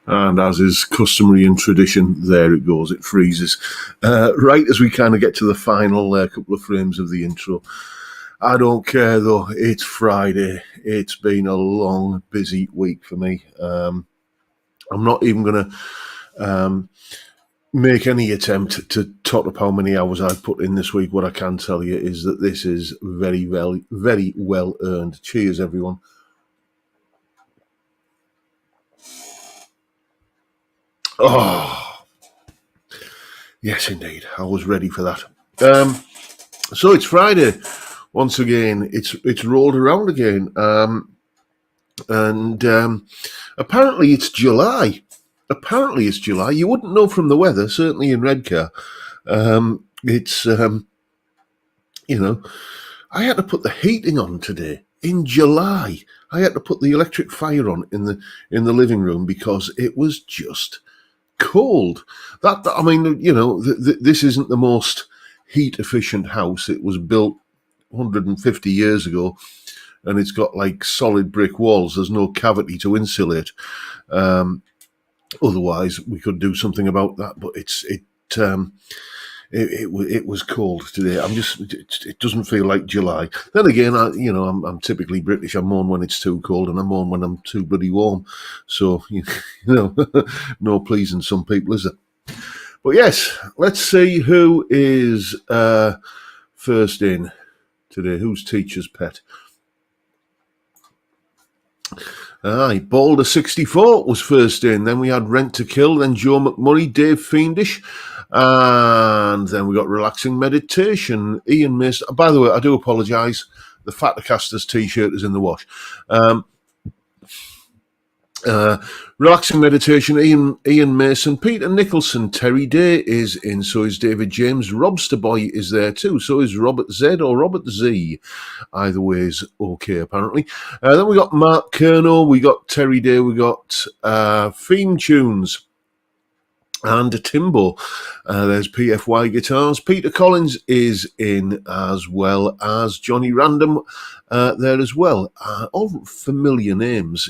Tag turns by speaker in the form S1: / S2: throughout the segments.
S1: And as is customary and tradition, there it goes, it freezes. Right as we kind of get to the final couple of frames of the intro. I don't care though, it's Friday. It's been a long, busy week for me. I'm not even going to make any attempt to tot up how many hours I've put in this week. What I can tell you is that this is very well earned. Cheers, everyone. Oh, yes, indeed. I was ready for that. So it's Friday. Once again, it's rolled around again. And apparently it's July. You wouldn't know from the weather, certainly in Redcar. It's, I had to put the heating on today in July. I had to put the electric fire on in the living room because it was just cold. This isn't the most heat efficient house. It was built 150 years ago, and it's got like solid brick walls. There's no cavity to insulate. Otherwise, we could do something about that. But it was cold today. It doesn't feel like July. Then again, I'm typically British. I moan when it's too cold, and I moan when I'm too bloody warm. So no pleasing some people, is there? But yes, let's see who is first in today. Who's teacher's pet? Aye, Balder 64 was first in. Then we had Rent to Kill. Then Joe McMurray, Dave Fiendish. And then we got Relaxing Meditation, Ian Mason. By the way, I do apologise. The Fattercasters t-shirt is in the wash. Relaxing Meditation, Ian Mason, Peter Nicholson, Terry Day is in, so is David James. Robster Boy is there too, so is Robert Z or Robert Z. Either way is okay, apparently. Then we got Mark Kerno, we got Terry Day, we got Theme Tunes and Timbo. There's PFY Guitars. Peter Collins is in, as well as Johnny Random there as well. All familiar names,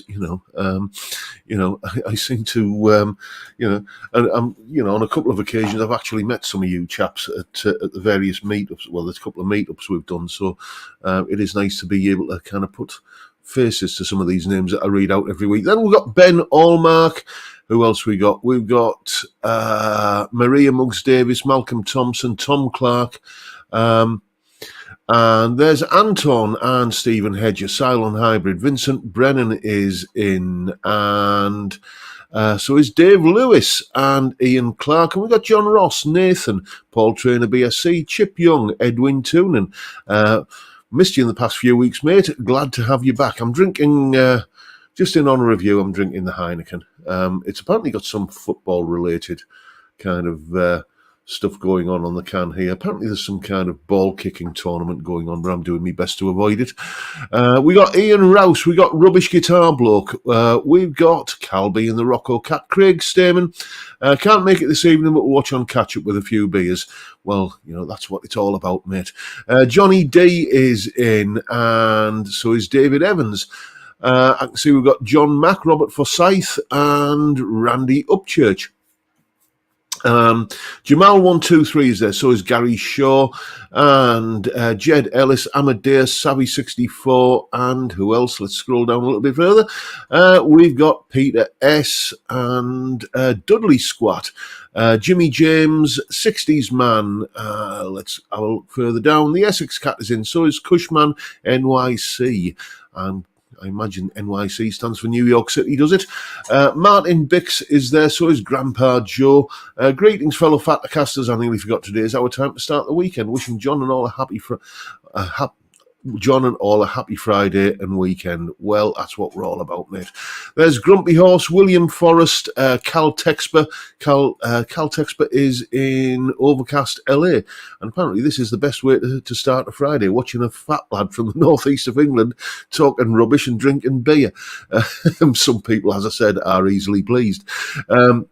S1: I seem to, and on a couple of occasions I've actually met some of you chaps at the various meetups. Well, there's a couple of meetups we've done, so it is nice to be able to kind of put faces to some of these names that I read out every week. Then we've got Ben Allmark. Who else we got? We've got Maria Muggs Davis, Malcolm Thompson, Tom Clark, and there's Anton and Stephen Hedger, Cylon Hybrid. Vincent Brennan is in, and so is Dave Lewis and Ian Clark. And we've got John Ross, Nathan, Paul Trainer BSC, Chip Young, Edwin Toonan. Missed you in the past few weeks, mate. Glad to have you back. I'm drinking... just in honour of you, I'm drinking the Heineken. It's apparently got some football-related kind of stuff going on the can here. Apparently there's some kind of ball-kicking tournament going on, but I'm doing my best to avoid it. We got Ian Rouse. We got Rubbish Guitar Bloke. We've got Calby and the Rocco Cat. Craig Stamen. Can't make it this evening, but we'll watch on catch-up with a few beers. Well, that's what it's all about, mate. Johnny D is in, and so is David Evans. I can see we've got John Mack, Robert Forsyth, and Randy Upchurch. Jamal123 is there, so is Gary Shaw, and Jed Ellis, Amadeus, Savvy64, and who else? Let's scroll down a little bit further. We've got Peter S. and Dudley Squat. Jimmy James, 60s Man. Let's have a look further down. The Essex Cat is in, so is Cushman NYC, and I imagine NYC stands for New York City, does it? Martin Bix is there, so is Grandpa Joe. Greetings, fellow Fattercasters. I nearly forgot today is our time to start the weekend. Wishing John and all a happy Friday and weekend. Well, that's what we're all about, mate. There's Grumpy Horse, William Forrest, Cal Texper. Cal Texper is in Overcast, LA. And apparently this is the best way to start a Friday, watching a fat lad from the northeast of England talking rubbish and drinking beer. Some people, as I said, are easily pleased.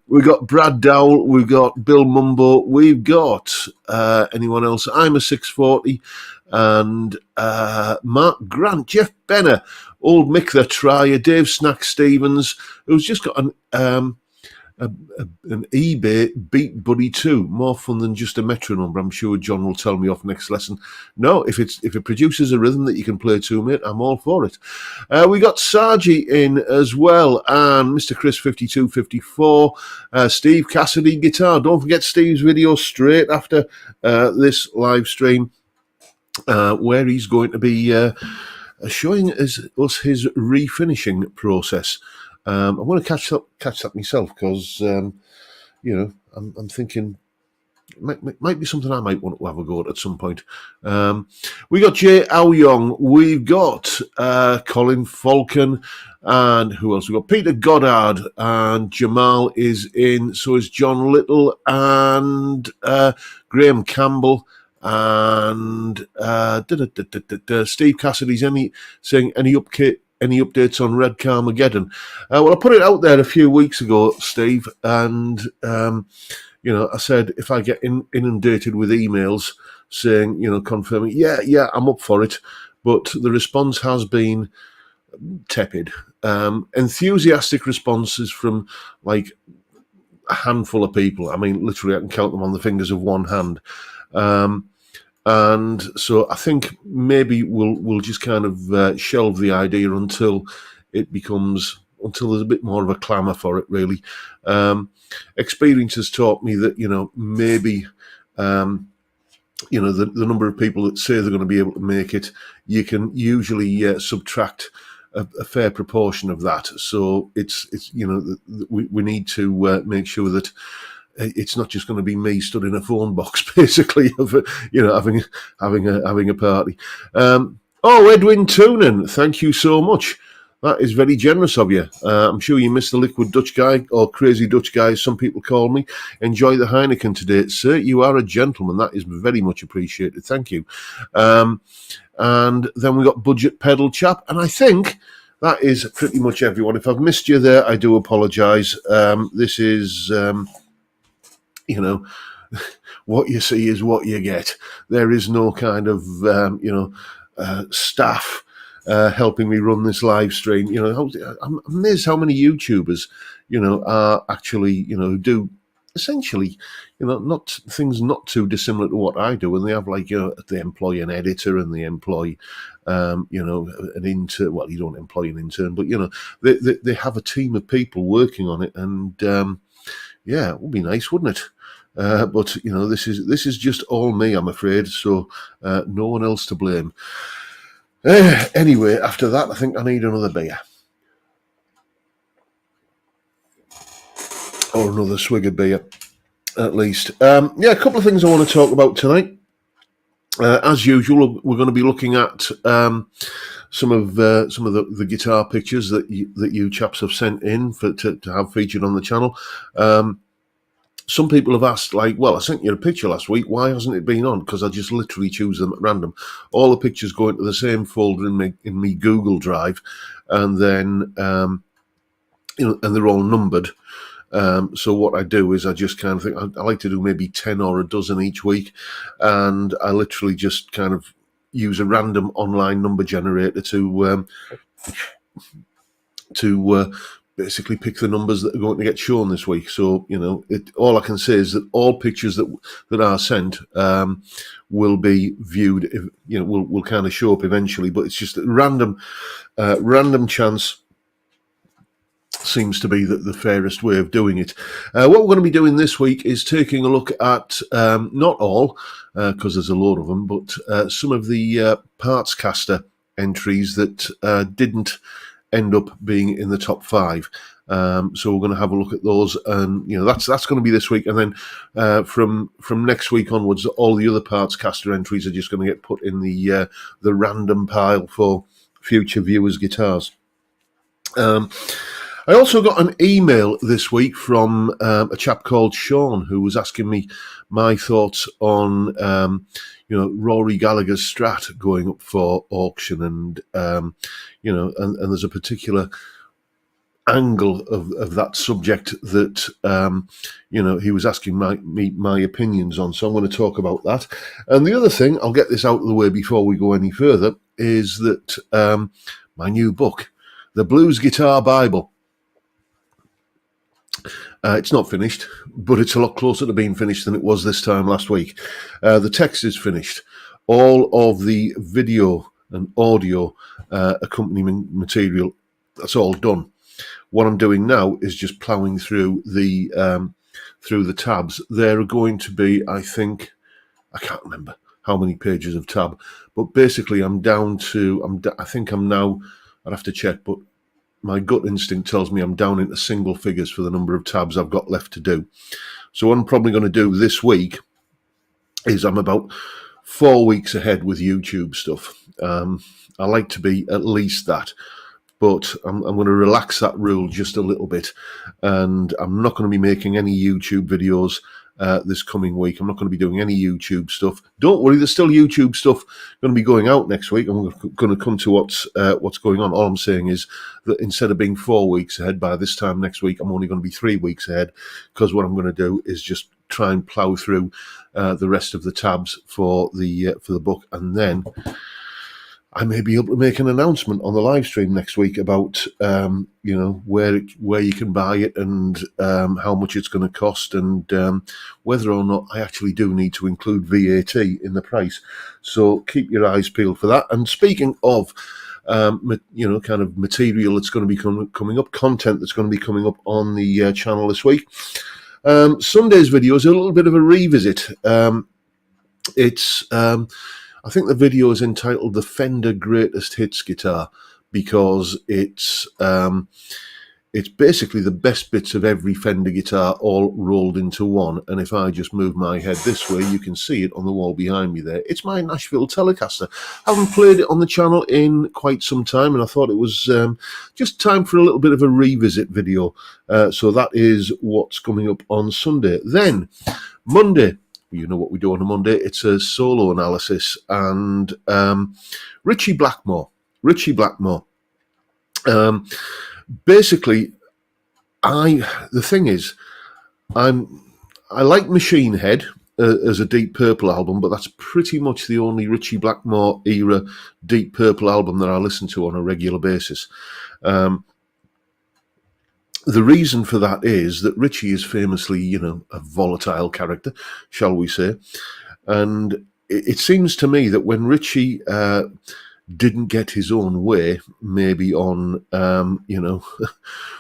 S1: We've got Brad Dowell, we've got Bill Mumbo, we've got anyone else? I'm a 640. And Mark Grant, Jeff Benner, Old Mick the Trier, Dave Snack Stevens, who's just got an eBay Beat Buddy 2. More fun than just a metronome. I'm sure John will tell me off next lesson. No, if it produces a rhythm that you can play to, mate, I'm all for it. We got Sargi in as well, and Mr. Chris 5254, Steve Cassidy guitar. Don't forget Steve's video straight after this live stream, where he's going to be showing us his refinishing process. I'm going to catch that myself because I'm thinking it might be something I might want to have a go at some point. We got Jay Aoyong, we've got Colin Falcon, and who else? We got Peter Goddard, and Jamal is in. So is John Little and Graham Campbell. And Steve Cassidy's saying any updates on Red Carmageddon? Well, I put it out there a few weeks ago, Steve, and I said if I get inundated with emails saying, confirming, yeah, I'm up for it, but the response has been tepid. Enthusiastic responses from like a handful of people. I mean, literally, I can count them on the fingers of one hand. And so I think maybe we'll just kind of shelve the idea until there's a bit more of a clamour for it, really. Experience has taught me that, maybe, the number of people that say they're going to be able to make it, you can usually subtract a fair proportion of that. So it's we need to make sure that it's not just going to be me stood in a phone box, basically, having a party. Edwin Toonan, thank you so much. That is very generous of you. I'm sure you missed the Liquid Dutch Guy, or Crazy Dutch Guy, as some people call me. Enjoy the Heineken today, sir. You are a gentleman. That is very much appreciated. Thank you. And then we got Budget Pedal Chap, and I think that is pretty much everyone. If I've missed you there, I do apologise. This is... what you see is what you get. There is no kind of, staff helping me run this live stream. I'm amazed how many YouTubers, are actually, do essentially, not things not too dissimilar to what I do. And they have they employ an editor and they employ, an intern. Well, you don't employ an intern, but, they have a team of people working on it. And, it would be nice, wouldn't it? But this is just all me, I'm afraid. So no one else to blame. Anyway, after that, I think I need another beer or another swig of beer, at least. A couple of things I want to talk about tonight. As usual, we're going to be looking at some of the guitar pictures that you chaps have sent in to have featured on the channel. Some people have asked, I sent you a picture last week. Why hasn't it been on? Because I just literally choose them at random. All the pictures go into the same folder in me Google Drive, and then and they're all numbered. So what I do is I just kind of think I like to do maybe 10 or a dozen each week, and I literally just kind of use a random online number generator to basically pick the numbers that are going to get shown this week. So, all I can say is that all pictures that are sent will be viewed, will kind of show up eventually, but it's just a random chance seems to be the fairest way of doing it. What we're going to be doing this week is taking a look at, not all, because there's a load of them, but some of the Parts Caster entries that didn't end up being in the top 5. So we're going to have a look at those, and that's going to be this week, and then from next week onwards, all the other Parts Caster entries are just going to get put in the random pile for future viewers' guitars. I also got an email this week from a chap called Sean, who was asking me my thoughts on Rory Gallagher's Strat going up for auction, and and there's a particular angle of that subject that he was asking my opinions on. So I'm going to talk about that. And the other thing, I'll get this out of the way before we go any further, is that my new book, The Blues Guitar Bible, It's not finished, but it's a lot closer to being finished than it was this time last week. The text is finished. All of the video and audio accompanying material, that's all done. What I'm doing now is just ploughing through the tabs. There are going to be, I can't remember how many pages of tab, but basically I think I'm now, I'd have to check, but my gut instinct tells me I'm down into single figures for the number of tabs I've got left to do. So what I'm probably going to do this week is I'm about 4 weeks ahead with YouTube stuff. I like to be at least that, but I'm going to relax that rule just a little bit, and I'm not going to be making any YouTube videos this coming week. I'm not going to be doing any YouTube stuff. Don't worry, there's still YouTube stuff going to be going out next week. I'm going to come to what's going on. All I'm saying is that instead of being 4 weeks ahead, by this time next week, I'm only going to be 3 weeks ahead, because what I'm going to do is just try and plough through the rest of the tabs for the book, and then I may be able to make an announcement on the live stream next week about where you can buy it, and how much it's going to cost, and whether or not I actually do need to include VAT in the price. So keep your eyes peeled for that. And speaking of kind of material that's going to be coming up, content that's going to be coming up on the channel this week, Sunday's video is a little bit of a revisit. I think the video is entitled "The Fender Greatest Hits Guitar," because it's basically the best bits of every Fender guitar all rolled into one. And if I just move my head this way, you can see it on the wall behind me there. It's my Nashville Telecaster. I haven't played it on the channel in quite some time, and I thought it was just time for a little bit of a revisit video. So that is what's coming up on Sunday. Then Monday, you know what we do on a Monday. It's a solo analysis, and Richie Blackmore. Basically, the thing is, I like Machine Head as a Deep Purple album, but that's pretty much the only Richie Blackmore era Deep Purple album that I listen to on a regular basis. The reason for that is that Richie is famously, a volatile character, shall we say. And it seems to me that when Richie didn't get his own way, maybe on,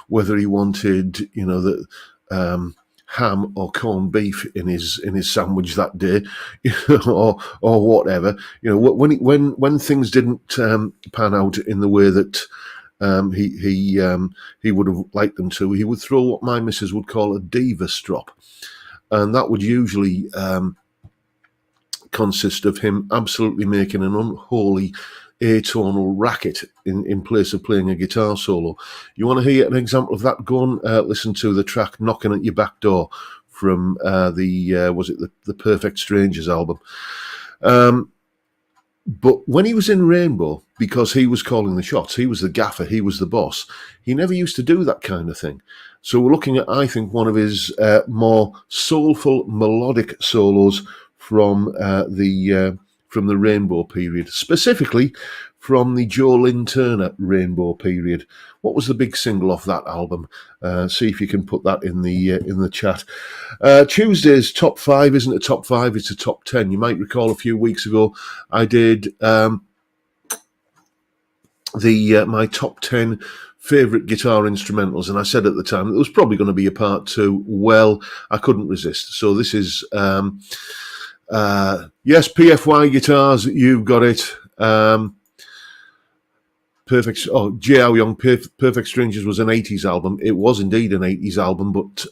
S1: whether he wanted, the ham or corned beef in his sandwich that day, or whatever, when things didn't pan out in the way that he would have liked them to, he would throw what my missus would call a diva strop, and that would usually consist of him absolutely making an unholy atonal racket in place of playing a guitar solo. You want to hear an example of that? Go and listen to the track "Knocking at Your Back Door" from the Perfect Strangers album. But when he was in Rainbow, because he was calling the shots, he was the gaffer, he was the boss, he never used to do that kind of thing. So we're looking at, I think, one of his more soulful, melodic solos from the Rainbow period, specifically from the Joe Lynn Turner Rainbow period. What was the big single off that album? See if you can put that in the chat. Tuesday's top 5 isn't a top 5; it's a top 10. You might recall a few weeks ago I did my top 10 favourite guitar instrumentals, and I said at the time that there was probably going to be a part 2. Well, I couldn't resist. So this is yes, PFY Guitars, you've got it. Perfect. Oh, J.R. Young, Perfect Strangers was an 80s album. It was indeed an 80s album, but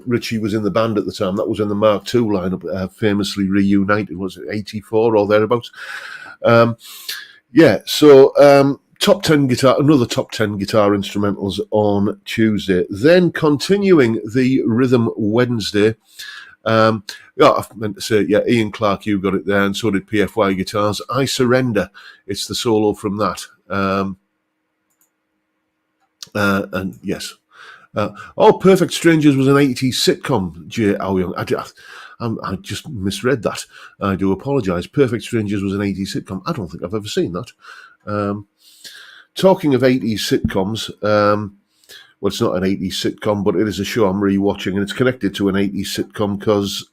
S1: Richie was in the band at the time. That was when the Mark II lineup famously reunited. Was it 84 or thereabouts? So top 10 guitar, another top 10 guitar instrumentals on Tuesday. Then continuing the Rhythm Wednesday. I meant to say, Ian Clark, you got it there, and so did PFY Guitars. I Surrender. It's the solo from that. And yes. Perfect Strangers was an 80s sitcom, J.R. Young. I just misread that. I do apologise. Perfect Strangers was an 80s sitcom. I don't think I've ever seen that. Talking of 80s sitcoms, well, it's not an 80s sitcom, but it is a show I'm rewatching, and it's connected to an 80s sitcom because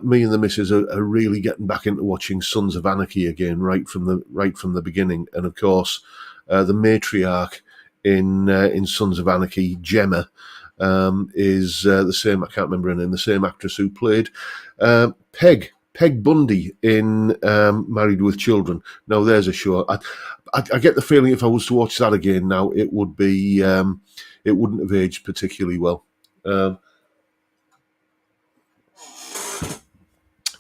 S1: me and the missus are really getting back into watching Sons of Anarchy again, right from the beginning. And of course, the matriarch in Sons of Anarchy, Gemma, is the same. I can't remember her name. The same actress who played Peg Bundy in Married with Children. Now, there's a show. I get the feeling if I was to watch that again now, it would be it wouldn't have aged particularly well.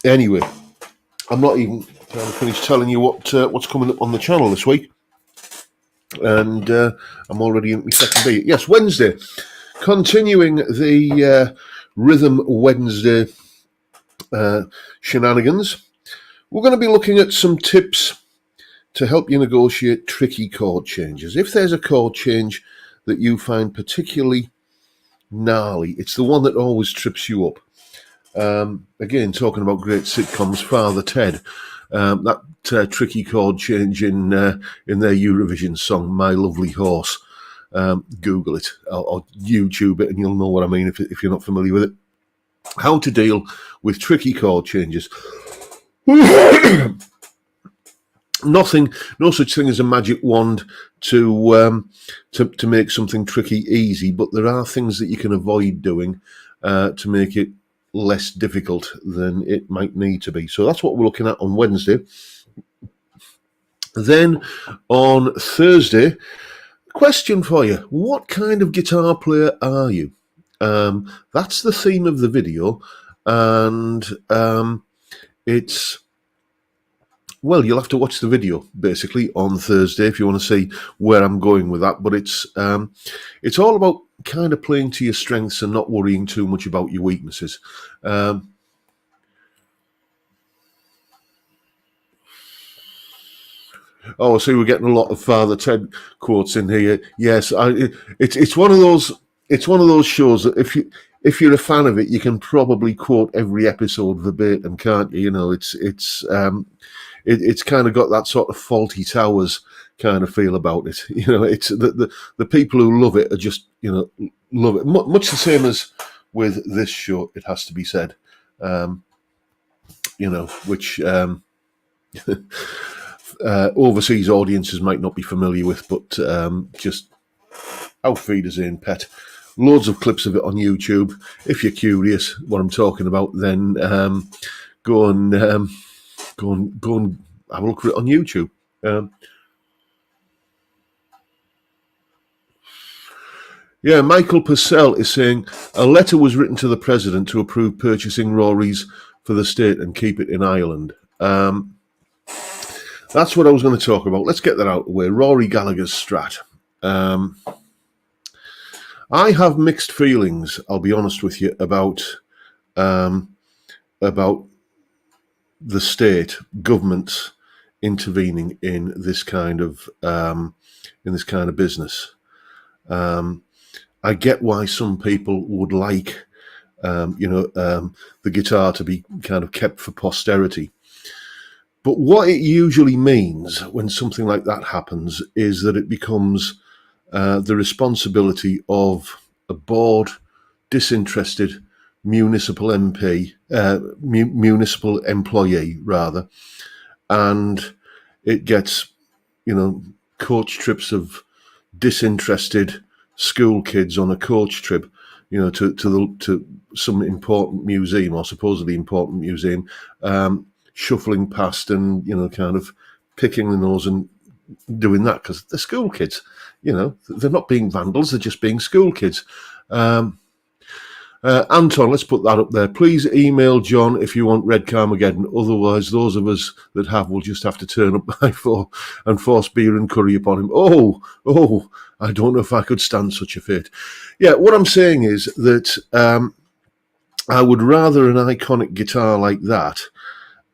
S1: Anyway, I'm not even finished telling you what's coming up on the channel this week, and I'm already in my second beat. Yes, Wednesday, continuing the Rhythm Wednesday shenanigans. We're going to be looking at some tips to help you negotiate tricky chord changes. If there's a chord change that you find particularly gnarly, it's the one that always trips you up. Again, talking about great sitcoms, Father Ted, that tricky chord change in their Eurovision song, My Lovely Horse. Google it or YouTube it and you'll know what I mean if you're not familiar with it. How to deal with tricky chord changes. No such thing as a magic wand to make something tricky easy, but there are things that you can avoid doing to make it less difficult than it might need to be. So that's what we're looking at on Wednesday. Then on Thursday, question for you: what kind of guitar player are you? That's the theme of the video, and it's. Well, you'll have to watch the video basically on Thursday if you want to see where I'm going with that. But it's all about kind of playing to your strengths and not worrying too much about your weaknesses. Oh, I see we're getting a lot of Father Ted quotes in here. Yes, it's one of those. It's one of those shows that if you're a fan of it, you can probably quote every episode verbatim, can't you? You know, it's kind of got that sort of Faulty Towers kind of feel about it. You know, it's the people who love it are just, you know, love it. Much the same as with this show, it has to be said. You know, which overseas audiences might not be familiar with, but just Auf Wiedersehen, Pet. Loads of clips of it on YouTube. If you're curious what I'm talking about, then go and have a look at it on YouTube. Yeah, Michael Purcell is saying a letter was written to the president to approve purchasing Rory's for the state and keep it in Ireland. That's what I was going to talk about. Let's get that out of the way. Rory Gallagher's Strat. I have mixed feelings, I'll be honest with you, about the state governments intervening in this kind of business. I get why some people would like, the guitar to be kind of kept for posterity. But what it usually means when something like that happens is that it becomes the responsibility of a bored, disinterested municipal MP, municipal employee rather, and it gets, you know, coach trips of disinterested school kids on a coach trip, you know, to some important museum or supposedly important museum, shuffling past and, you know, kind of picking the nose and doing that because they're school kids. You know, they're not being vandals, they're just being school kids. Anton, let's put that up there. Please email John if you want Red Carmageddon. Otherwise, those of us that have will just have to turn up by 4 and force beer and curry upon him. Oh, I don't know if I could stand such a fate. Yeah, what I'm saying is that I would rather an iconic guitar like that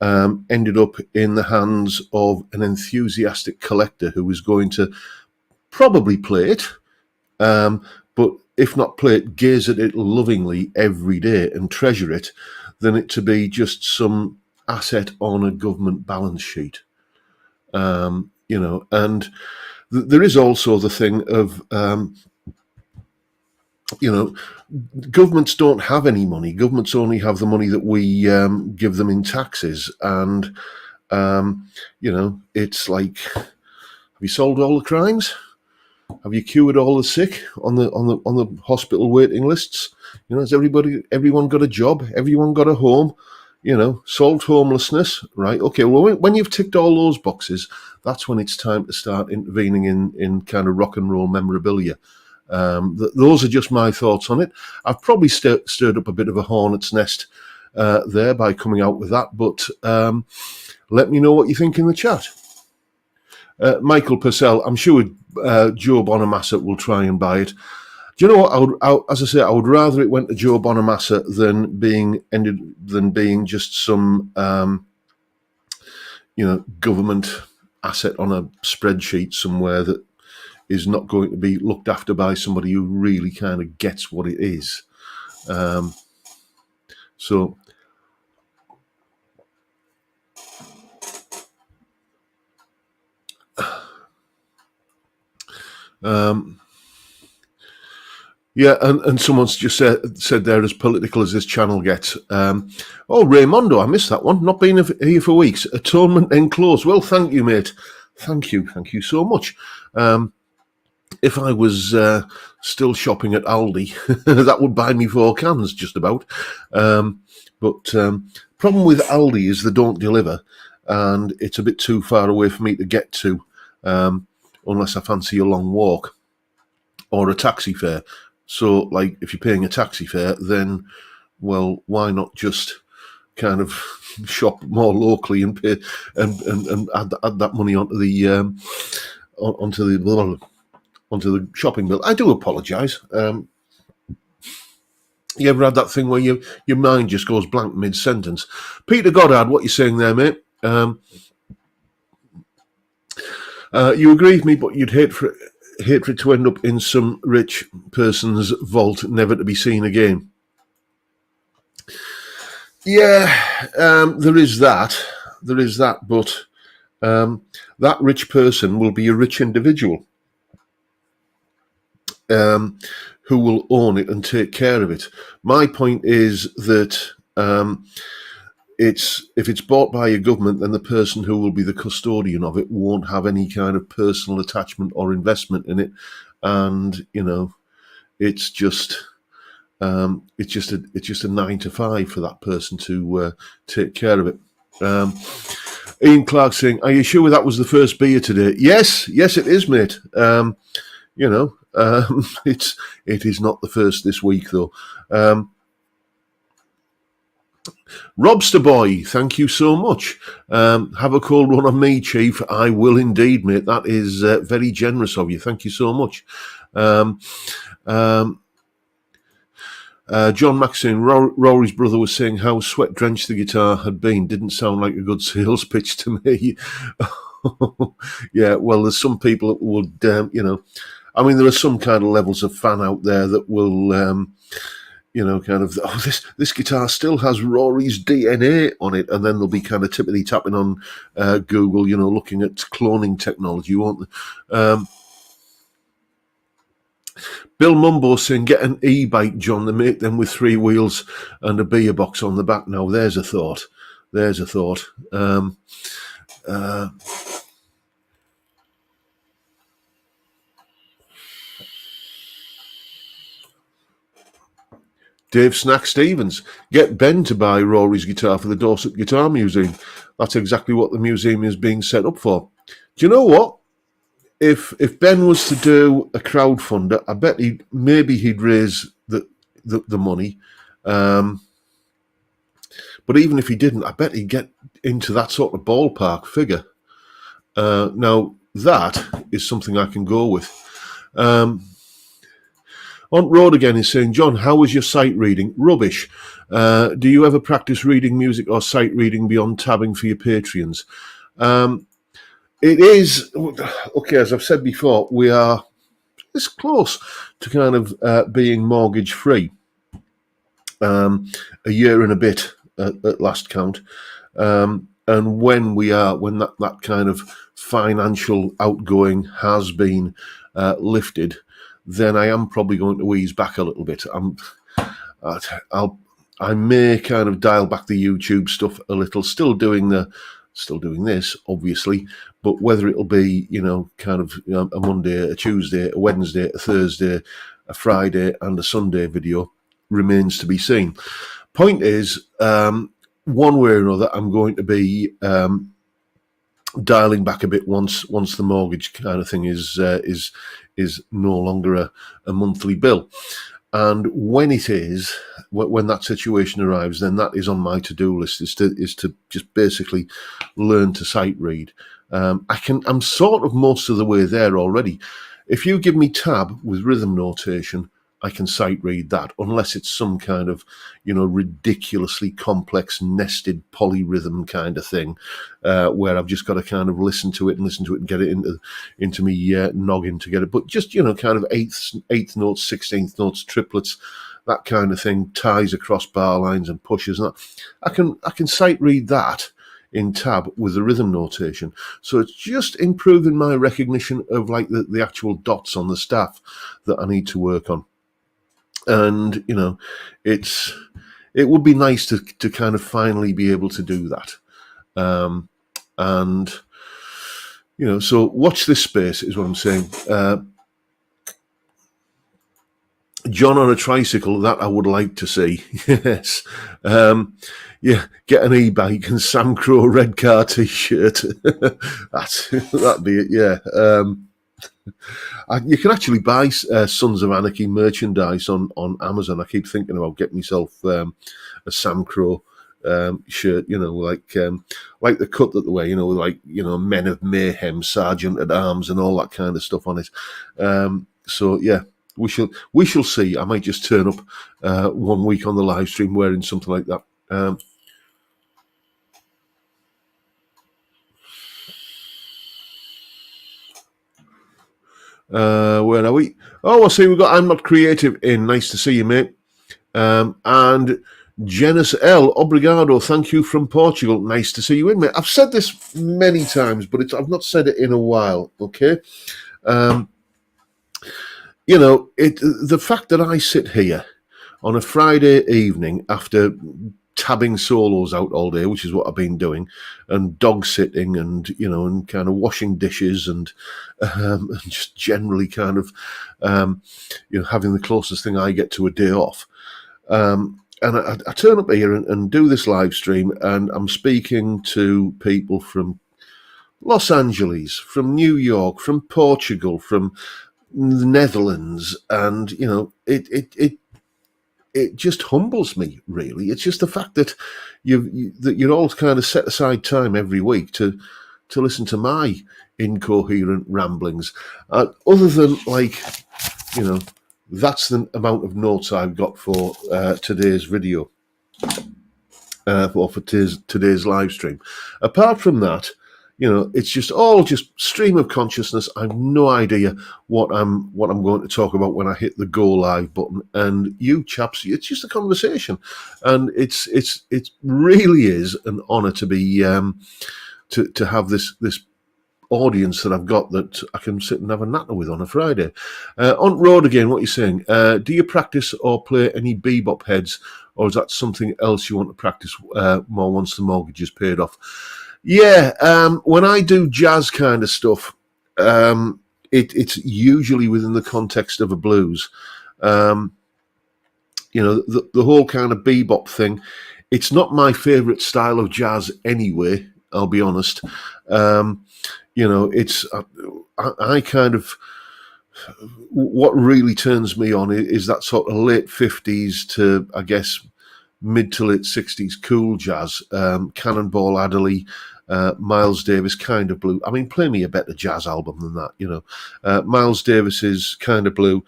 S1: ended up in the hands of an enthusiastic collector who was going to probably play it, but if not play it, gaze at it lovingly every day and treasure it, than it to be just some asset on a government balance sheet. You know, and there is also the thing of you know, governments don't have any money. Governments only have the money that we give them in taxes. And, it's like, have you solved all the crimes? Have you cured all the sick on the hospital waiting lists? Has everyone got a job? Everyone got a home? Solved homelessness, right? Okay, well, when you've ticked all those boxes, that's when it's time to start intervening in kind of rock and roll memorabilia. Those are just my thoughts on it. I've probably stirred up a bit of a hornet's nest there by coming out with that, but let me know what you think in the chat. Michael Purcell, I'm sure Joe Bonamassa will try and buy it. Do you know what? As I say, I would rather it went to Joe Bonamassa than being just some government asset on a spreadsheet somewhere that is not going to be looked after by somebody who really kind of gets what it is. Yeah, and someone's just said they're as political as this channel gets. Raymondo, I missed that one. Not been here for weeks. Atonement enclosed. Well, thank you, mate. Thank you so much. If I was still shopping at Aldi, that would buy me 4 cans, just about. But problem with Aldi is they don't deliver, and it's a bit too far away for me to get to, unless I fancy a long walk or a taxi fare. So, like, if you're paying a taxi fare, then, well, why not just kind of shop more locally and pay and add that money onto the shopping bill? I do apologise. You ever had that thing where your mind just goes blank mid-sentence? Peter Goddard, what you saying there, mate? You agree with me, but you'd hate for it to end up in some rich person's vault, never to be seen again. Yeah, there is that, but that rich person will be a rich individual who will own it and take care of it. My point is that if it's bought by a government, then the person who will be the custodian of it won't have any kind of personal attachment or investment in it, and it's just a 9 to 5 for that person to take care of it. Ian Clark saying, "Are you sure that was the first beer today?" Yes, it is, mate. It is not the first this week though. Robster Boy, thank you so much. Have a cold one on me, Chief. I will indeed, mate. That is very generous of you. Thank you so much. John Mack saying, Rory's brother was saying how sweat-drenched the guitar had been. Didn't sound like a good sales pitch to me. Yeah, well, there's some people that would, there are some kind of levels of fan out there that will... this guitar still has Rory's DNA on it, and then they'll be kind of tippity tapping on Google, looking at cloning technology, won't they? Bill Mumbo saying, get an e-bike, John. They make them with 3 wheels and a beer box on the back. Now, there's a thought. Dave Snack Stevens, get Ben to buy Rory's guitar for the Dorset Guitar Museum. That's exactly what the museum is being set up for. Do you know what? If Ben was to do a crowdfunder, I bet he'd raise the money. But even if he didn't, I bet he'd get into that sort of ballpark figure. Now, that is something I can go with. On Road again is saying, John, how was your sight reading? Rubbish. Do you ever practice reading music or sight reading beyond tabbing for your Patreons? It is, okay, as I've said before, we are this close to kind of being mortgage free. A year and a bit at last count. And when that kind of financial outgoing has been lifted, then I am probably going to ease back a little bit. I may kind of dial back the YouTube stuff a little, still doing this, obviously, but whether it'll be, kind of a Monday, a Tuesday, a Wednesday, a Thursday, a Friday, and a Sunday video remains to be seen. Point is, one way or another, I'm going to be dialing back a bit once the mortgage kind of thing is no longer a monthly bill. And when that situation arrives, then that is on my to-do list, is to just basically learn to sight read. I'm sort of most of the way there already. If you give me tab with rhythm notation, I can sight read that, unless it's some kind of, ridiculously complex nested polyrhythm kind of thing, where I've just got to kind of listen to it and get it into me noggin to get it. But just, kind of eighth notes, 16th notes, triplets, that kind of thing, ties across bar lines and pushes. And that. I can sight read that in tab with the rhythm notation. So it's just improving my recognition of like the actual dots on the staff that I need to work on. And, it would be nice to kind of finally be able to do that. And, so watch this space is what I'm saying. John on a tricycle, that I would like to see. Yes. Get an e-bike and Sam Crow red car t-shirt. That'd be it, yeah. You can actually buy Sons of Anarchy merchandise on Amazon. I keep thinking about getting myself a Sam Crow shirt, like the cut that they wear, like Men of Mayhem, Sergeant at Arms, and all that kind of stuff on it. So yeah, we shall see. I might just turn up 1 week on the live stream wearing something like that. Where are we? Oh, I see we've got I'm Not Creative in. Nice to see you, mate. And Janice L. Obrigado. Thank you from Portugal. Nice to see you in, mate. I've said this many times, but I've not said it in a while. Okay. The fact that I sit here on a Friday evening after tabbing solos out all day, which is what I've been doing, and dog sitting and, and kind of washing dishes and just generally kind of, having the closest thing I get to a day off. And I turn up here and do this live stream, and I'm speaking to people from Los Angeles, from New York, from Portugal, from the Netherlands, and, it just humbles me, really. It's just the fact that you're all kind of set aside time every week to listen to my incoherent ramblings. Other than, that's the amount of notes I've got for today's video, or for today's live stream. Apart from that, it's just all stream of consciousness. I've no idea what I'm going to talk about when I hit the go live button. And you chaps, it's just a conversation, and it really is an honour to be to have this audience that I've got that I can sit and have a natter with on a Friday. On road again, what you're saying? Do you practice or play any bebop heads, or is that something else you want to practice more once the mortgage is paid off? Yeah, when I do jazz kind of stuff, it's usually within the context of a blues. The whole kind of bebop thing, it's not my favourite style of jazz anyway, I'll be honest. It's I kind of, what really turns me on is that sort of late 50s to, I guess, mid to late 60s cool jazz, Cannonball Adderley, Miles Davis, Kind of Blue. I mean, play me a better jazz album than that, Miles Davis's Kind of Blue,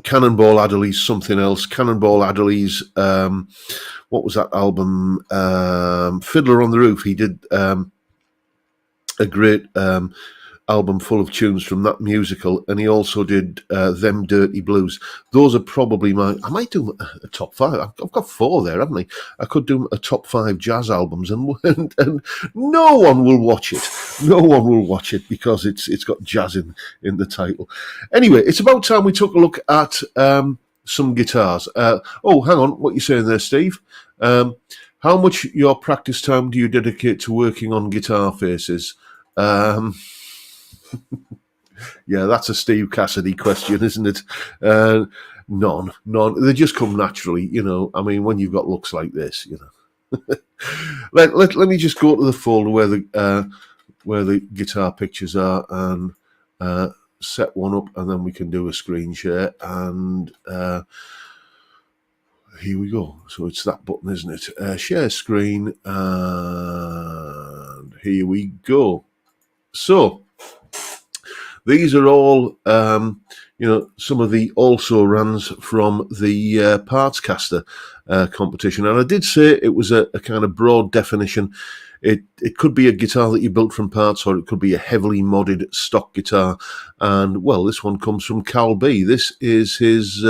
S1: Cannonball Adderley's Something Else, Cannonball Adderley's, what was that album? Fiddler on the Roof. He did a great album full of tunes from that musical, and he also did Them Dirty Blues. Those are probably I might do a top 5. I've got 4 there, haven't I? I could do a top 5 jazz albums, and no one will watch it. No one will watch it because it's got jazz in the title. Anyway, it's about time we took a look at some guitars. Oh, hang on, what are you saying there, Steve? How much your practice time do you dedicate to working on guitar faces? Yeah, that's a Steve Cassidy question, isn't it? None. They just come naturally, you know. I mean, when you've got looks like this, you know. let me just go to the folder where the guitar pictures are and set one up, and then we can do a screen share. And here we go. So it's that button, isn't it? Share screen, and here we go. So these are all, you know, some of the also rans from the Parts Caster competition. And I did say it was a kind of broad definition. It could be a guitar that you built from parts, or it could be a heavily modded stock guitar. And, well, this one comes from Cal B. This is his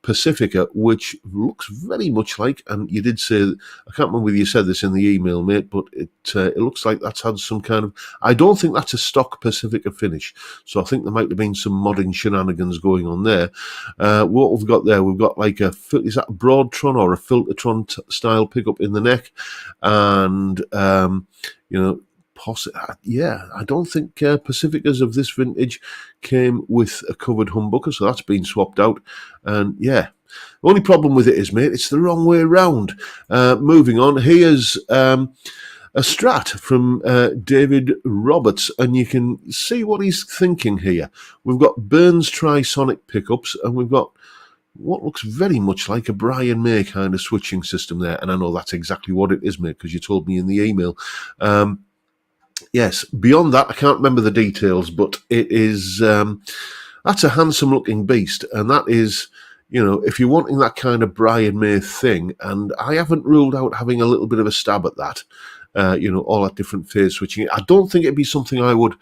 S1: Pacifica, which looks very much like, and you did say, I can't remember whether you said this in the email, mate, but it looks like that's had some kind of, I don't think that's a stock Pacifica finish. So I think there might have been some modding shenanigans going on there. What we've got there, we've got like is that a Broadtron or a Filtertron style pickup in the neck? And, you know, yeah, I don't think Pacificas of this vintage came with a covered humbucker, so that's been swapped out. And yeah, the only problem with it is, mate, it's the wrong way round. Moving on, here's a Strat from David Roberts, and you can see what he's thinking here. We've got Burns Trisonic pickups, and we've got what looks very much like a Brian May kind of switching system there. And I know that's exactly what it is, mate, because you told me in the email. Yes, beyond that, I can't remember the details, but it is, that's a handsome looking beast. And that is, you know, if you're wanting that kind of Brian May thing, and I haven't ruled out having a little bit of a stab at that, you know, all that different phase switching. I don't think it'd be something I would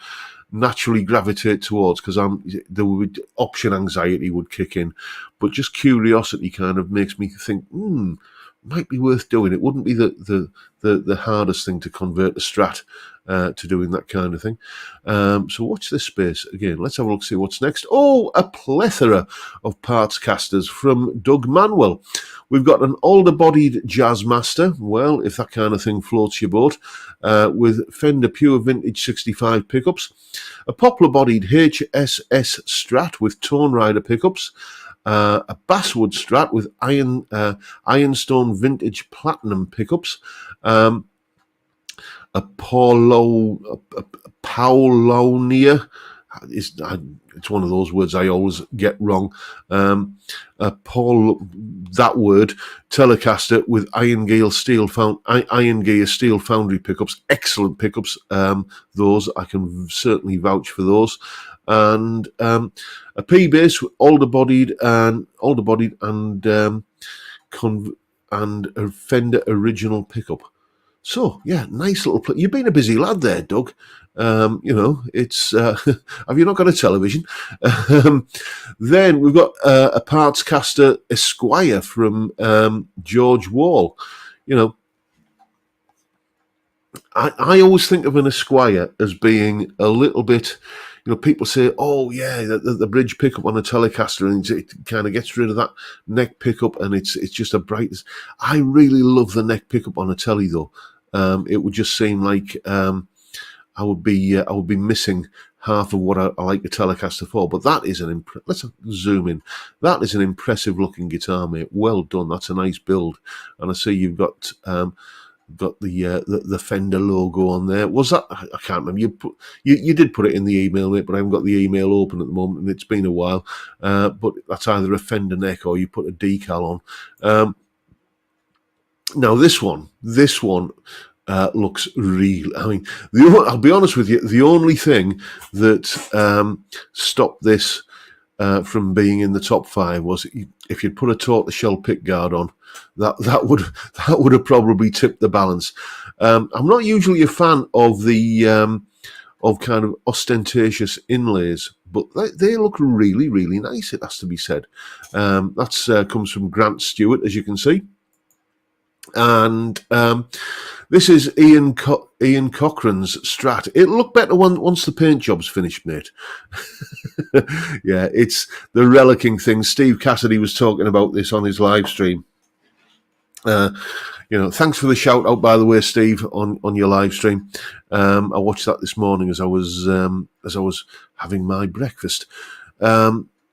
S1: naturally gravitate towards, because option anxiety would kick in, but just curiosity kind of makes me think, might be worth doing. It wouldn't be the hardest thing to convert a Strat to doing that kind of thing. So watch this space again. Let's have a look, see what's next. Oh, a plethora of parts casters from Doug Manuel. We've got an older-bodied Jazzmaster, well, if that kind of thing floats your boat, with Fender Pure Vintage 65 pickups, a poplar-bodied HSS Strat with Tone Rider pickups, a Basswood Strat with Ironstone Vintage Platinum pickups, a Paulonia. It's one of those words I always get wrong. That word, Telecaster with Iron Gear Steel Foundry pickups. Excellent pickups. Those, I can certainly vouch for those. And a P-Bass, older bodied and a Fender original pickup. So yeah, nice little. You've been a busy lad there, Doug. You know, it's. Have you not got a television? Then we've got a Parts Caster Esquire from George Wall. You know, I always think of an Esquire as being a little bit. You know, people say, "Oh, yeah, the bridge pickup on a Telecaster, and it kind of gets rid of that neck pickup, and it's just a bright." I really love the neck pickup on a Tele, though. It would just seem like I would be missing half of what I like the Telecaster for. But that is let's zoom in. That is an impressive looking guitar, mate. Well done. That's a nice build, and I see you've got the Fender logo on there. Was that? I can't remember. You did put it in the email, mate, but I haven't got the email open at the moment, and it's been a while. But that's either a Fender neck or you put a decal on. Now this one looks real. I mean, I'll be honest with you. The only thing that stopped this from being in the top 5 was if you'd put a tortoiseshell pick guard on. That would have probably tipped the balance. I'm not usually a fan of the of kind of ostentatious inlays, but they look really, really nice, it has to be said. That's comes from Grant Stewart, as you can see. And this is Ian Cochrane's Strat. It'll look better once the paint job's finished, mate. Yeah, it's the relicking thing. Steve Cassidy was talking about this on his live stream. Thanks for the shout out, by the way, Steve, on your live stream. I watched that this morning as I was having my breakfast.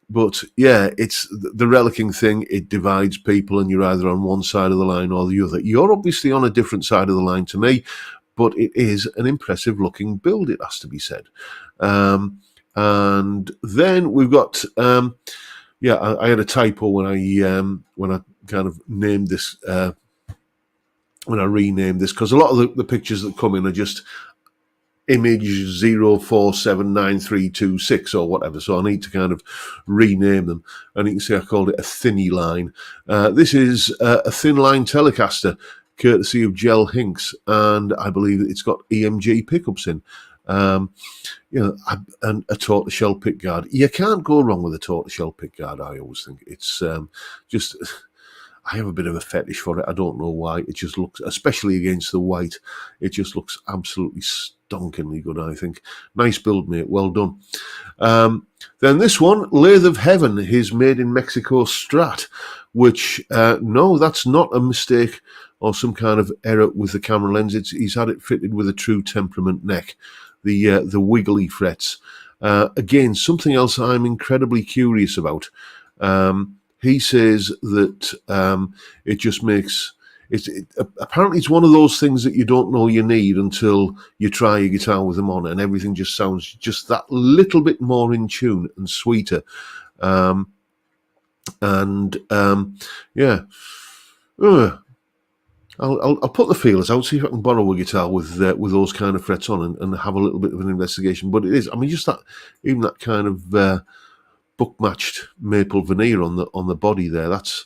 S1: But yeah, it's the relicking thing. It divides people, and you're either on one side of the line or the other. You're obviously on a different side of the line to me, but it is an impressive looking build, it has to be said. And then we've got, I had a typo when I kind of named this. When I renamed this, because a lot of the pictures that come in are just image 047936 or whatever, so I need to kind of rename them. And you can see I called it a thinny line. This is a thin line Telecaster, courtesy of Gel Hinks, and I believe it's got EMG pickups in. And a tortoiseshell pickguard. You can't go wrong with a tortoiseshell pickguard, I always think. It's just... I have a bit of a fetish for it. I don't know why. It just looks, especially against the white, it just looks absolutely stonkingly good, I think. Nice build, mate. Well done. Then this one, Lathe of Heaven, his made in Mexico Strat, which, no, that's not a mistake or some kind of error with the camera lens. He's had it fitted with a true temperament neck, the wiggly frets. Again, something else I'm incredibly curious about. He says that it just makes apparently it's one of those things that you don't know you need until you try a guitar with them on, and everything just sounds just that little bit more in tune and sweeter. I'll put the feelers out, see if I can borrow a guitar with those kind of frets on and have a little bit of an investigation. But it is, I mean, just that, even that kind of book matched maple veneer on the body there. That's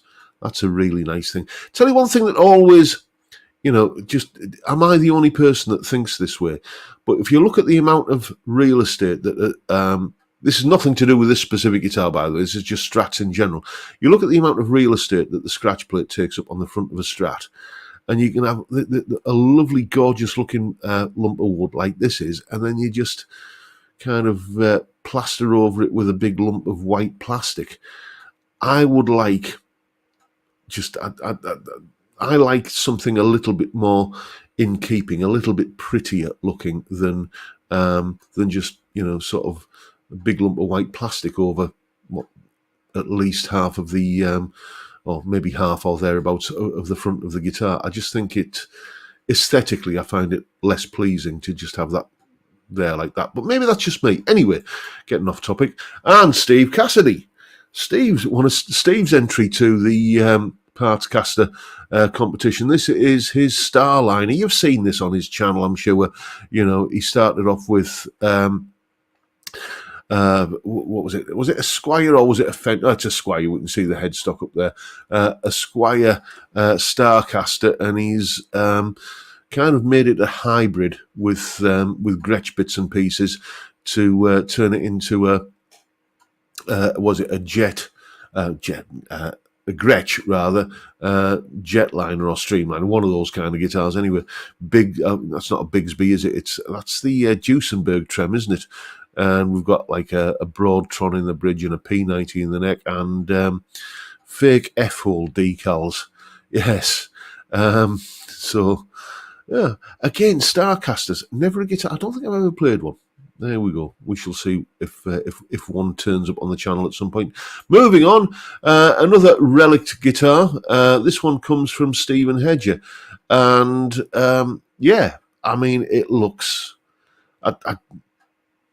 S1: a really nice thing. Tell you one thing that always, just am I the only person that thinks this way? But if you look at the amount of real estate that this is nothing to do with this specific guitar, by the way. This is just Strats in general. You look at the amount of real estate that the scratch plate takes up on the front of a Strat, and you can have a lovely, gorgeous looking lump of wood like this is, and then you just kind of plaster over it with a big lump of white plastic. I would like I like something a little bit more in keeping, a little bit prettier looking than just sort of a big lump of white plastic over at least half of the or maybe half or thereabouts of the front of the guitar. I just think it aesthetically, I find it less pleasing to just have that there like that, but maybe that's just me. Anyway, getting off topic. And Steve Cassidy, Steve's entry to the Partscaster competition. This is his Starliner. You've seen this on his channel, I'm sure. He started off with what was it? Was it a Squire or was it a Fender? Oh, it's a Squire. We can see the headstock up there. A Squire Starcaster, and he's kind of made it a hybrid with Gretsch bits and pieces to turn it into a Gretsch rather, Jetliner or Streamliner, one of those kind of guitars anyway. Big, that's not a Bigsby, is it? That's the Duesenberg trem, isn't it? And we've got like a Broadtron in the bridge and a P90 in the neck, and fake F-hole decals. Yes. So yeah, again, Starcasters, never a guitar. I don't think I've ever played one. There we go. We shall see if one turns up on the channel at some point. Moving on, another relict guitar. This one comes from Stephen Hedger, and I mean, it looks. I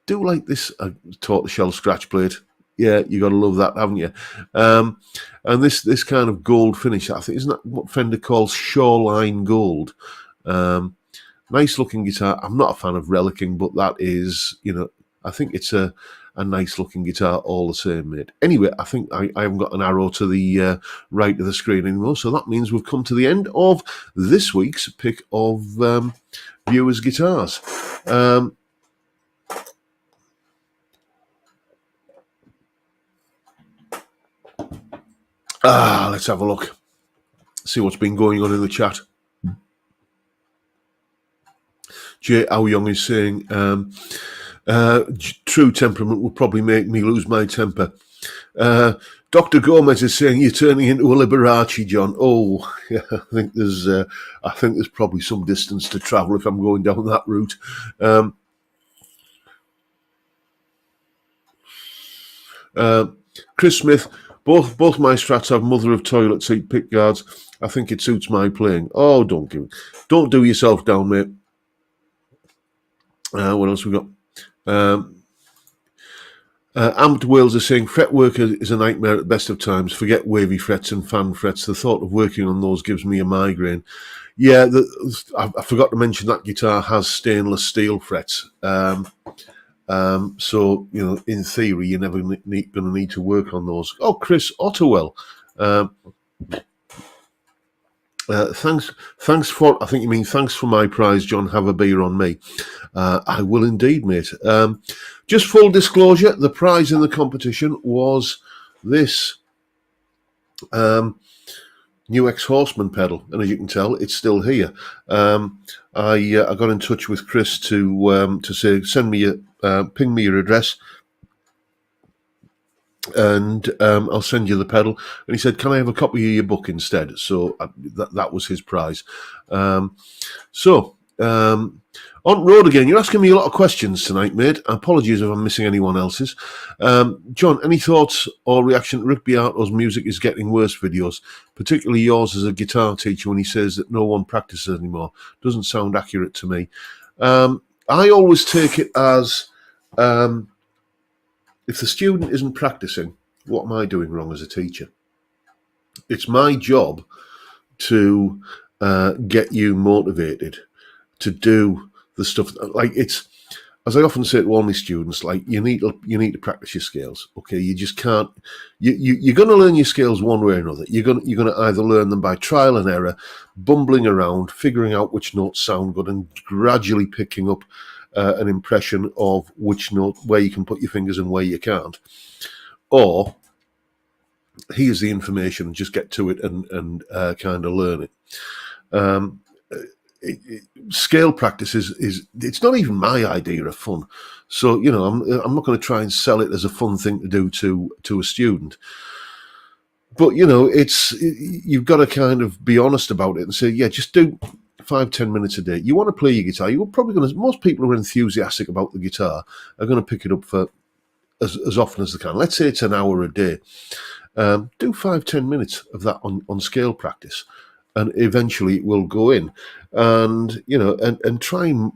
S1: do like this tortoiseshell scratch plate. Yeah, you got to love that, haven't you? And this kind of gold finish, I think, isn't that what Fender calls shoreline gold? Nice looking guitar. I'm not a fan of relicking, but that is, I think it's a nice looking guitar all the same, mate. Anyway, I think I haven't got an arrow to the right of the screen anymore, so that means we've come to the end of this week's pick of viewers' guitars. Let's have a look. See what's been going on in the chat. Jay Ao Young is saying, true temperament will probably make me lose my temper. Dr. Gomez is saying you're turning into a Liberace, John. Oh, yeah, I think there's probably some distance to travel if I'm going down that route. Chris Smith, both my Strats have mother of toilet seat pick guards. I think it suits my playing. Oh, don't do yourself down, mate. What else we got? Amped Wales is saying fretwork is a nightmare at the best of times. Forget wavy frets and fan frets. The thought of working on those gives me a migraine. Yeah, I forgot to mention that guitar has stainless steel frets. So, in theory, you're never going to need to work on those. Oh, Chris Ottowell. Thanks for, I think you mean thanks for my prize, John. Have a beer on me. I will indeed, mate. Just full disclosure, the prize in the competition was this new ex-Horseman pedal, and as you can tell, it's still here. I got in touch with Chris to say ping me your address, and I'll send you the pedal. And he said, "Can I have a copy of your book instead?" So that was his prize. On road again. You're asking me a lot of questions tonight, mate. Apologies if I'm missing anyone else's. John, any thoughts or reaction to Rick Beato's music is getting worse videos, particularly yours as a guitar teacher when he says that no one practices anymore? Doesn't sound accurate to me. I always take it as if the student isn't practicing, what am I doing wrong as a teacher? It's my job to get you motivated to do the stuff. Like, it's, as I often say to all my students, like, you need to practice your scales. Okay, you just can't. You're going to learn your scales one way or another. You're going to either learn them by trial and error, bumbling around, figuring out which notes sound good, and gradually picking up an impression of which note, where you can put your fingers and where you can't. Or here's the information, and just get to it and kind of learn it. Scale practice is it's not even my idea of fun. So, I'm not going to try and sell it as a fun thing to do to a student. But, you've got to kind of be honest about it and say, yeah, just do 5-10 minutes a day. You want to play your guitar, you're probably going to, most people who are enthusiastic about the guitar are going to pick it up for as often as they can. Let's say it's an hour a day. Do 5-10 minutes of that on scale practice, and eventually it will go in. And and try and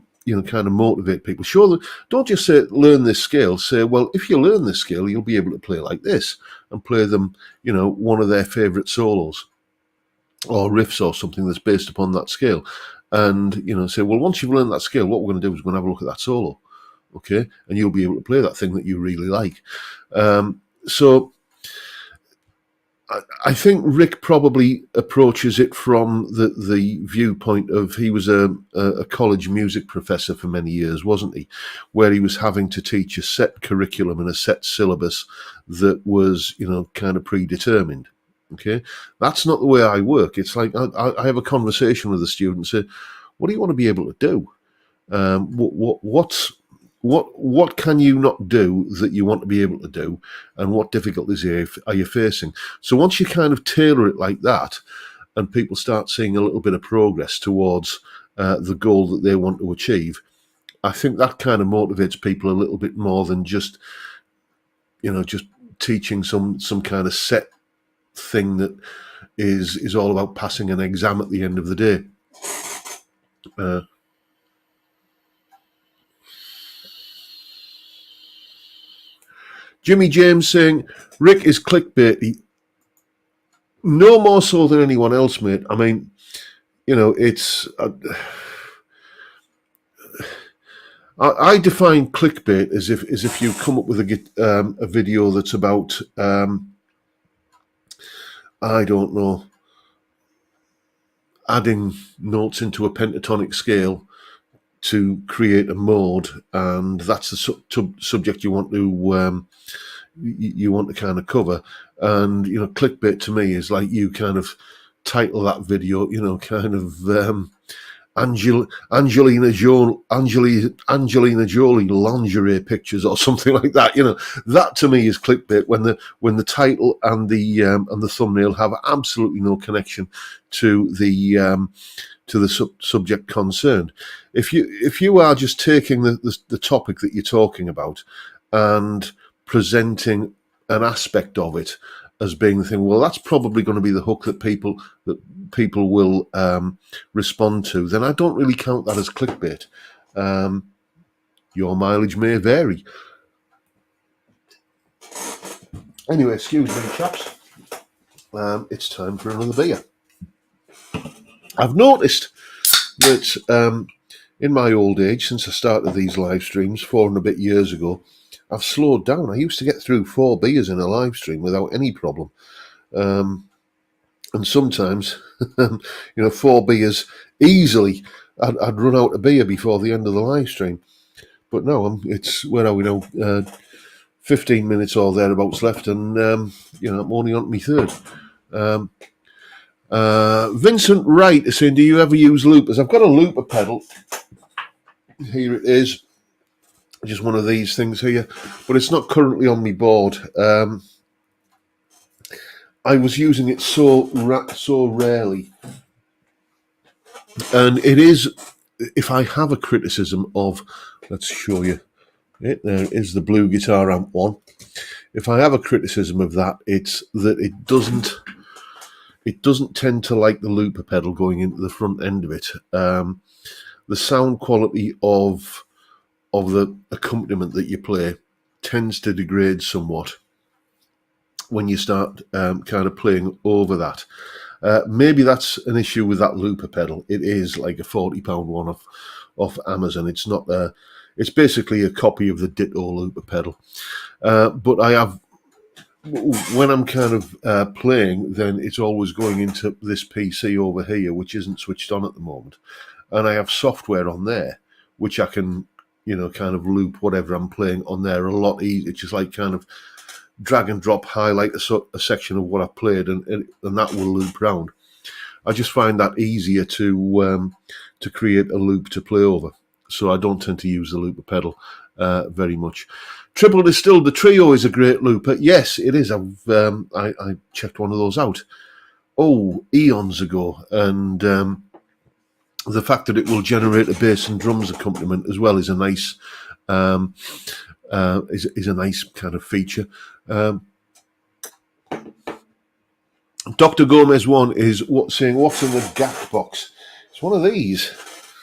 S1: kind of motivate people. Show them, don't just say learn this scale. Say, well, if you learn this scale, you'll be able to play like this, and play them one of their favorite solos or riffs or something that's based upon that scale. And say, well, once you've learned that scale, what we're going to do is we're going to have a look at that solo, okay, and you'll be able to play that thing that you really like. So I think Rick probably approaches it from the viewpoint of, he was a college music professor for many years, wasn't he? Where he was having to teach a set curriculum and a set syllabus that was, kind of predetermined. Okay, that's not the way I work. It's like I have a conversation with a student and say, what do you want to be able to do? What can you not do that you want to be able to do, and what difficulties are you facing? So once you kind of tailor it like that, and people start seeing a little bit of progress towards the goal that they want to achieve, I think that kind of motivates people a little bit more than just teaching some kind of set thing that is all about passing an exam at the end of the day. Jimmy James saying, Rick is clickbaity. No more so than anyone else, mate. I mean, it's... I define clickbait as if you come up with a video that's about, I don't know, adding notes into a pentatonic scale to create a mode, and that's the subject you want to kind of cover, And, clickbait to me is like you kind of title that video, kind of Angelina Jolie lingerie pictures or something like that. That to me is clickbait when the title and the thumbnail have absolutely no connection to the subject concerned. If you are just taking the topic that you're talking about and presenting an aspect of it as being the thing, well, that's probably going to be the hook that people will respond to, then I don't really count that as clickbait. Your mileage may vary. Anyway, excuse me, chaps. It's time for another beer. I've noticed that in my old age, since I started these live streams 4 and a bit years ago, I've slowed down. I used to get through 4 beers in a live stream without any problem. And sometimes, 4 beers easily, I'd run out of beer before the end of the live stream. But no, where are we now? 15 minutes or thereabouts left, and I'm only on my third. Vincent Wright is saying, do you ever use loopers? I've got a looper pedal. Here it is. Just one of these things here, but it's not currently on my board. I was using it so rarely, and it is. If I have a criticism of, let's show you it. There is the blue guitar amp one. If I have a criticism of that, it's that it doesn't tend to like the looper pedal going into the front end of it. The sound quality of the accompaniment that you play tends to degrade somewhat when you start kind of playing over that. Maybe that's an issue with that looper pedal. It is like a £40 one off Amazon. It's not it's basically a copy of the Ditto looper pedal. But I have, when I'm kind of playing, then it's always going into this PC over here, which isn't switched on at the moment. And I have software on there, which I can, kind of loop whatever I'm playing on there a lot easier. It's just like kind of drag and drop, highlight a section of what I played, and that will loop round. I just find that easier to create a loop to play over. So I don't tend to use the looper pedal very much. Triple Distilled, the Trio is a great looper. Yes, it is. I checked one of those out. Eons ago, and the fact that it will generate a bass and drums accompaniment as well is a nice is a nice kind of feature. Dr. Gomez 1 is saying, what's in the GAC box? It's one of these.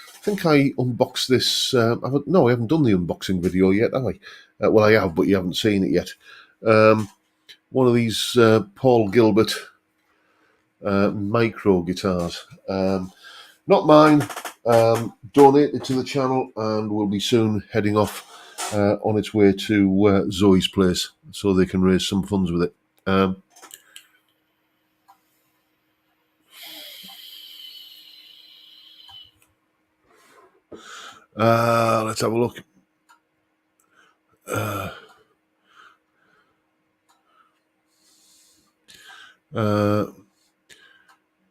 S1: I think I unboxed this. I haven't done the unboxing video yet, have I? Well, I have, but you haven't seen it yet. One of these Paul Gilbert micro guitars. Not mine. Donated to the channel and will be soon heading off on its way to Zoe's place so they can raise some funds with it. Let's have a look.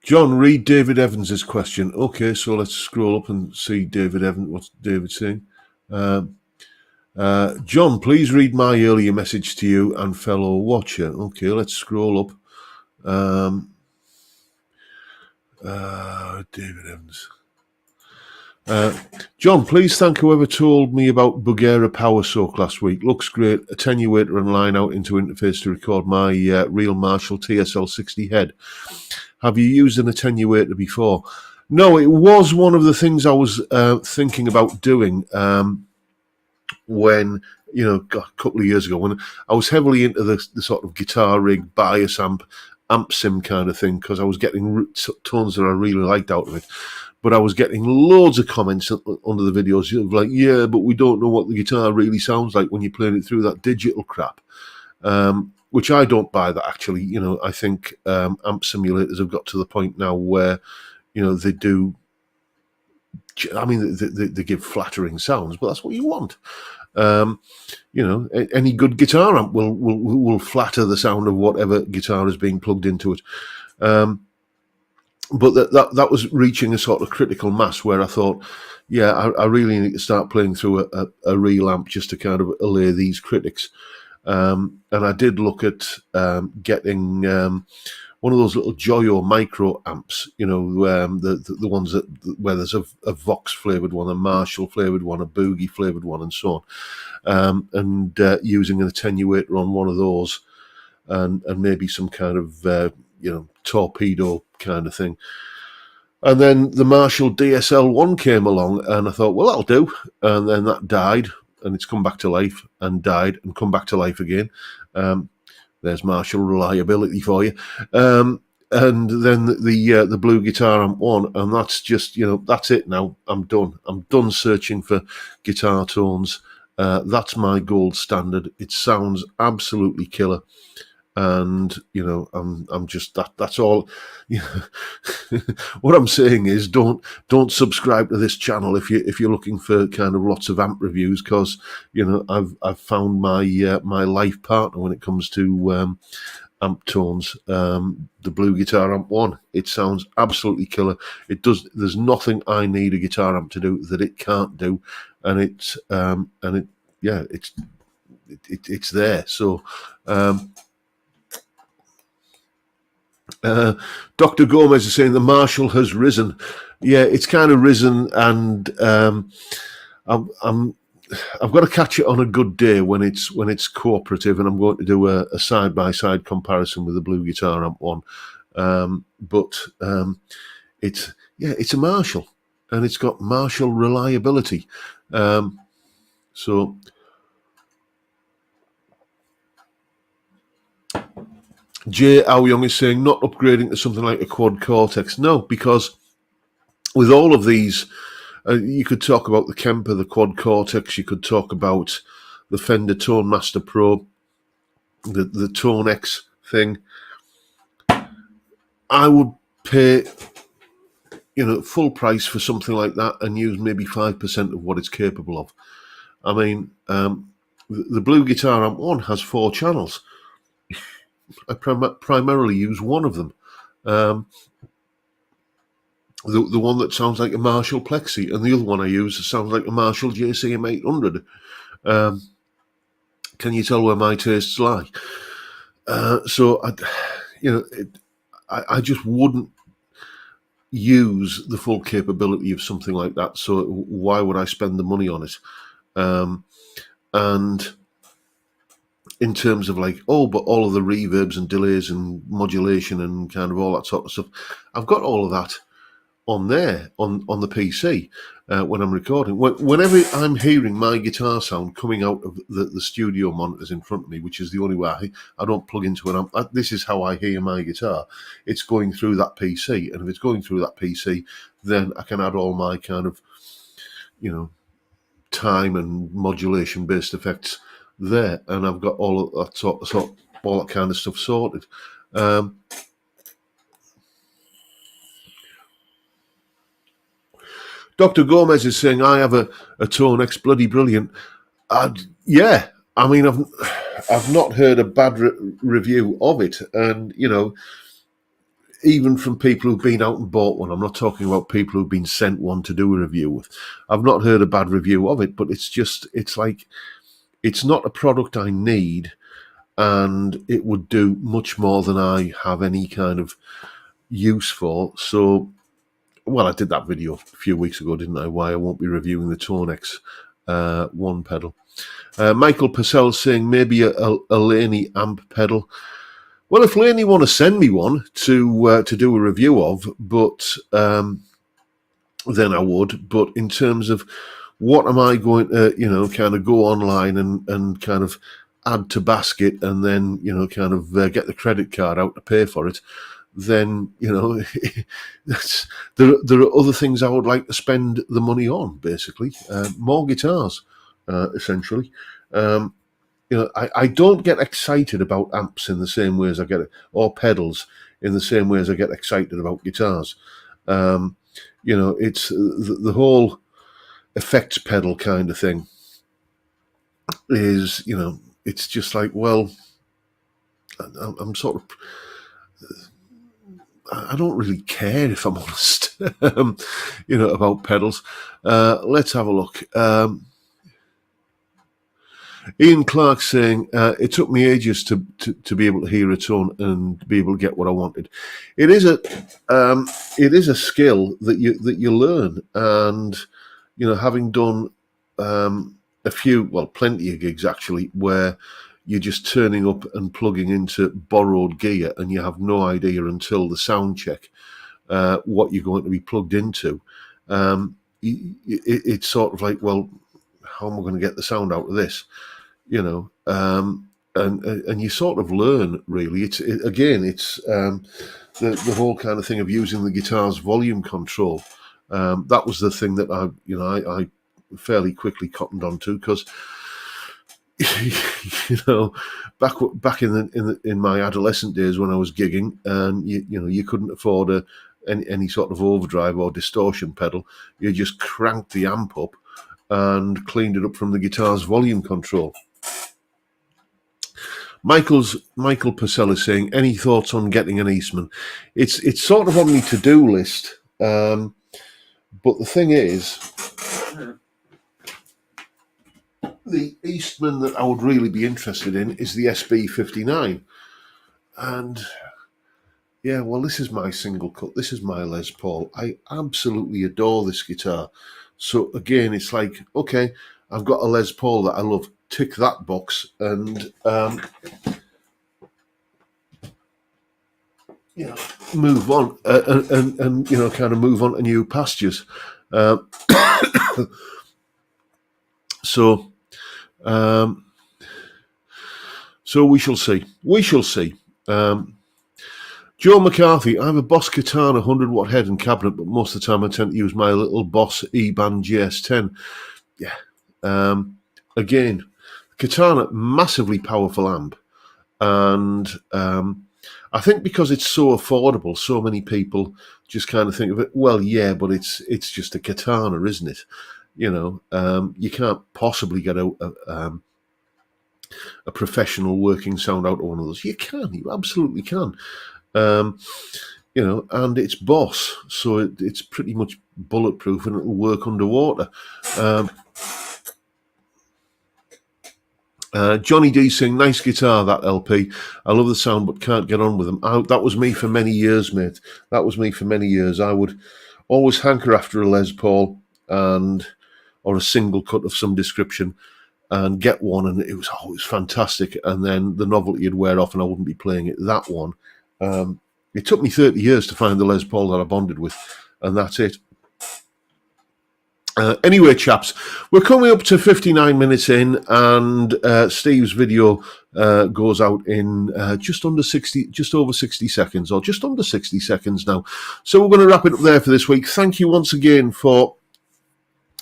S1: John, read David Evans's question. Okay, so let's scroll up and see David Evans. What's David saying? John, please read my earlier message to you and fellow watcher. Okay, let's scroll up. David Evans. John, please thank whoever told me about Bugera Power Soak last week. Looks great. Attenuator and line out into interface to record my real Marshall TSL60 head. Have you used an attenuator before? No, it was one of the things I was thinking about doing when, a couple of years ago, when I was heavily into the sort of guitar rig, bias amp sim kind of thing, because I was getting tones that I really liked out of it. But I was getting loads of comments under the videos of like, yeah, but we don't know what the guitar really sounds like when you're playing it through that digital crap. Which I don't buy that, actually. I think amp simulators have got to the point now where, they do, they give flattering sounds, but that's what you want. Any good guitar amp will flatter the sound of whatever guitar is being plugged into it. But that was reaching a sort of critical mass where I thought, yeah, I really need to start playing through a real amp just to kind of allay these critics. And I did look at getting one of those little Joyo micro amps, the ones where there's a Vox flavored one, a Marshall flavored one, a Boogie flavored one, and so on, and using an attenuator on one of those, and maybe some kind of torpedo kind of thing. And then the Marshall DSL-1 came along, and I thought, well, that'll do. And then that died, and it's come back to life, and died, and come back to life again. There's Marshall reliability for you. And then the Blue Guitar Amp 1, and that's just, that's it now. I'm done. I'm done searching for guitar tones. That's my gold standard. It sounds absolutely killer. And I'm just that's all. What I'm saying is, don't subscribe to this channel if you're looking for kind of lots of amp reviews, because I've found my life partner when it comes to amp tones. The Blue Guitar Amp 1, it sounds absolutely killer. It does. There's nothing I need a guitar amp to do that it can't do, and it's there. So. Dr. Gomez is saying the Marshall has risen. Yeah, it's kind of risen, and I've got to catch it on a good day when it's cooperative, and I'm going to do a side-by-side comparison with the Blue Guitar Amp 1. But it's a Marshall, and it's got Marshall reliability. So. Jay Aoyong is saying not upgrading to something like a Quad Cortex. No, because with all of these, you could talk about the Kemper, the Quad Cortex, you could talk about the Fender Tone Master Pro, the Tone X thing. I would pay, full price for something like that and use maybe 5% of what it's capable of. I mean, the Blue Guitar Amp 1 has 4 channels. I primarily use one of them, the one that sounds like a Marshall Plexi, and the other one I use sounds like a Marshall JCM 800. Can you tell where my tastes lie? So I just wouldn't use the full capability of something like that. So why would I spend the money on it? And in terms of but all of the reverbs and delays and modulation and kind of all that sort of stuff, I've got all of that on there on the PC when I'm recording. Whenever I'm hearing my guitar sound coming out of the studio monitors in front of me, which is the only way I don't plug into an amp. This is how I hear my guitar. It's going through that PC, and if it's going through that PC, then I can add all my kind of time and modulation based effects there, and I've got all of that all that kind of stuff sorted. Dr. Gomez is saying I have a Tone X, bloody brilliant. Yeah, I mean I've not heard a bad review of it, and even from people who've been out and bought one. I'm not talking about people who've been sent one to do a review with. I've not heard a bad review of it, but it's like. It's not a product I need, and it would do much more than I have any kind of use for. So, I did that video a few weeks ago, didn't I? Why I won't be reviewing the Tone X 1 pedal. Michael Purcell saying maybe a Laney amp pedal. Well, if Laney want to send me one to do a review of, but then I would. But in terms of what am I going to, kind of go online and kind of add to basket and then, kind of get the credit card out to pay for it, then, there are other things I would like to spend the money on, basically. More guitars, essentially. I don't get excited about amps in the same way as I get, or pedals in the same way as I get excited about guitars. It's the whole effects pedal kind of thing. is, it's just like, well, I'm sort of, I don't really care, if I'm honest, about pedals. Let's have a look. Ian Clark saying, it took me ages to be able to hear a tone and be able to get what I wanted. It is a skill that you learn, and having done plenty of gigs actually, where you're just turning up and plugging into borrowed gear, and you have no idea until the sound check what you're going to be plugged into. It's sort of like, well, how am I going to get the sound out of this? And you sort of learn, really. It's the whole kind of thing of using the guitar's volume control. That was the thing that I fairly quickly cottoned onto, because back in my adolescent days when I was gigging, and you couldn't afford any sort of overdrive or distortion pedal. You just cranked the amp up and cleaned it up from the guitar's volume control. Michael Purcell is saying, any thoughts on getting an Eastman? It's sort of on my to-do list, but the thing is, the Eastman that I would really be interested in is the SB59, and yeah, well, this is my single cut. This is my Les Paul. I absolutely adore this guitar. So again, it's like, okay, I've got a Les Paul that I love. Tick that box, and move on, and kind of move on to new pastures. So we shall see. Joe McCarthy, I have a Boss Katana 100-watt head and cabinet, but most of the time I tend to use my little Boss E-Band GS10. Yeah. Again, Katana, massively powerful amp, and I think because it's so affordable, so many people just kind of think of it, well, yeah, but it's just a Katana, isn't it? You can't possibly get a professional working sound out of one of those. You can, you absolutely can. And it's Boss, so it's pretty much bulletproof, and it'll work underwater. Johnny D saying, nice guitar, that LP. I love the sound, but can't get on with them. That was me for many years, mate. That was me for many years. I would always hanker after a Les Paul or a single cut of some description and get one, and it was always fantastic. And then the novelty would wear off and I wouldn't be playing it. That one. It took me 30 years to find the Les Paul that I bonded with, and that's it. Anyway, chaps, we're coming up to 59 minutes in, and Steve's video goes out in just over 60 seconds, or just under 60 seconds now. So we're going to wrap it up there for this week. Thank you once again for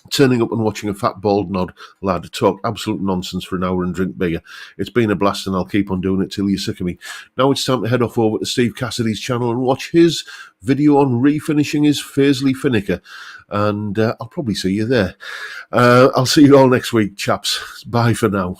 S1: turning up and watching a fat bald nod lad talk absolute nonsense for an hour and drink beer. It's been a blast, and I'll keep on doing it till you're sick of me. Now it's time to head off over to Steve Cassidy's channel and watch his video on refinishing his Faisley Finnicker, and I'll probably see you there. I'll see you all next week, chaps. Bye for now.